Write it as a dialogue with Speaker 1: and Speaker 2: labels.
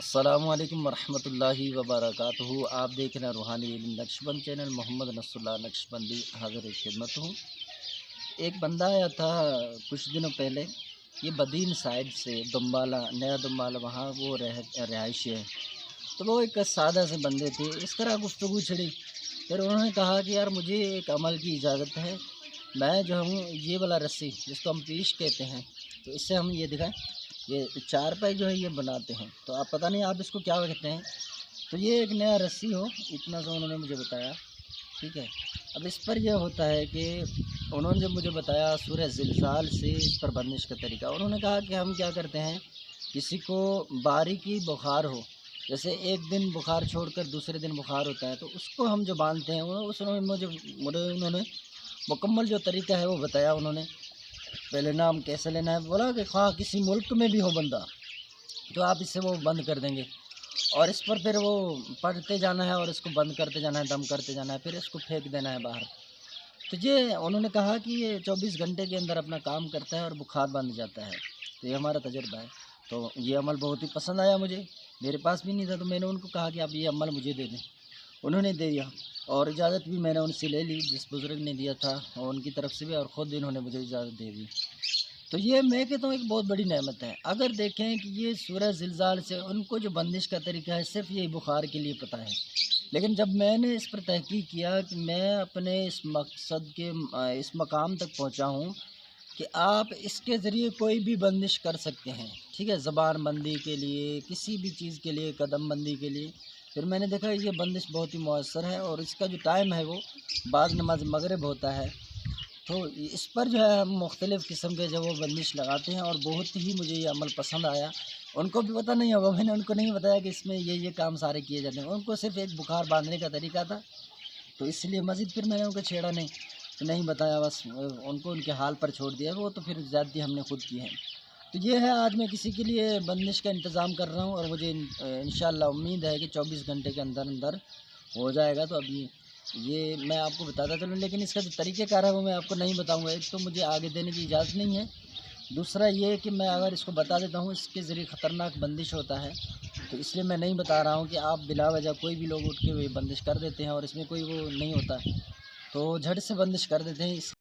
Speaker 1: अस्सलामुअलैकुम वरहमतुल्लाहि वबरकातुहू। आप देख रहे हैं रूहानी इल्म नक्शबंद चैनल। मोहम्मद नसरुल्लाह नक्शबंदी हाज़िर खिदमत हूँ। एक बंदा आया था कुछ दिनों पहले, ये बदीन साइड से दम्बाला, नया दम्बाला, वहाँ वो रहायशी है। तो वो एक सादा से बंदे थे, इस तरह गुफ्तगू छिड़ी। फिर उन्होंने कहा कि यार मुझे एक अमल की इजाज़त है, मैं जो हूँ ये वाला रस्सी जिसको हम पीश कहते हैं, तो इससे हम ये दिखाएं, ये चारपाई जो है ये बनाते हैं। तो आप पता नहीं आप इसको क्या कहते हैं। तो ये एक नया रस्सी हो, इतना सा उन्होंने मुझे बताया। ठीक है। अब इस पर यह होता है कि उन्होंने जब मुझे बताया सूरह ज़िलज़ाल से इस पर बंदिश का तरीका, उन्होंने कहा कि हम क्या करते हैं, किसी को बारीकी बुखार हो, जैसे एक दिन बुखार छोड़कर दूसरे दिन बुखार होता है, तो उसको हम जो बांधते हैं वो उन्होंने मुकम्मल जो तरीका है वो बताया। उन्होंने पहले नाम कैसे लेना है बोला कि हाँ किसी मुल्क में भी हो बंदा तो आप इससे वो बंद कर देंगे, और इस पर फिर वो पढ़ते जाना है और इसको बंद करते जाना है, दम करते जाना है, फिर इसको फेंक देना है बाहर। तो ये उन्होंने कहा कि ये 24 घंटे के अंदर अपना काम करता है और बुखार बंद जाता है। तो ये हमारा तजुर्बा है। तो ये अमल बहुत ही पसंद आया मुझे, मेरे पास भी नहीं था, तो मैंने उनको कहा कि आप ये अमल मुझे दे दें। उन्होंने दे दिया, और इजाज़त भी मैंने उनसे ले ली, जिस बुज़ुर्ग ने दिया था और उनकी तरफ से भी, और ख़ुद इन्होंने मुझे इजाज़त दे दी। तो ये मैं कहता हूँ एक बहुत बड़ी नेमत है। अगर देखें कि ये सूरह ज़िलज़ाल से उनको जो बंदिश का तरीका है सिर्फ़ यही बुखार के लिए पता है, लेकिन जब मैंने इस पर तहकीक किया कि मैं अपने इस मकसद के इस मकाम तक पहुँचा हूँ कि आप इसके ज़रिए कोई भी बंदिश कर सकते हैं। ठीक है, ज़बान बंदी के लिए, किसी भी चीज़ के लिए, कदम बंदी के लिए। फिर मैंने देखा ये बंदिश बहुत ही मौसर है, और इसका जो टाइम है वो बाद नमाज मगरिब होता है। तो इस पर जो है हम मुख्तलिफ़ किस्म के जो वो बंदिश लगाते हैं, और बहुत ही मुझे ये अमल पसंद आया। उनको भी पता नहीं होगा, मैंने उनको नहीं बताया कि इसमें ये काम सारे किए जाते हैं। उनको सिर्फ़ एक बुखार बांधने का तरीका था, तो इसलिए मज़ीद फिर मैंने उनको छेड़ा नहीं, तो नहीं बताया, बस उनको उनके हाल पर छोड़ दिया। वो तो फिर ज़्यादती हमने खुद की है। तो ये है, आज मैं किसी के लिए बंदिश का इंतज़ाम कर रहा हूँ, और मुझे इंशाअल्लाह उम्मीद है कि 24 घंटे के अंदर अंदर हो जाएगा। तो अभी ये मैं आपको बताता चलूँ, लेकिन इसका जो तरीक़ेकार है वो मैं आपको नहीं बताऊँगा। एक तो मुझे आगे देने की इजाज़त नहीं है, दूसरा ये कि मैं अगर इसको बता देता हूँ इसके ज़रिए ख़तरनाक बंदिश होता है, तो इसलिए मैं नहीं बता रहा हूँ कि आप बिला वजह कोई भी लोग उठ के बंदिश कर देते हैं, और इसमें कोई वो नहीं होता, तो झट से बंदिश कर देते हैं। इस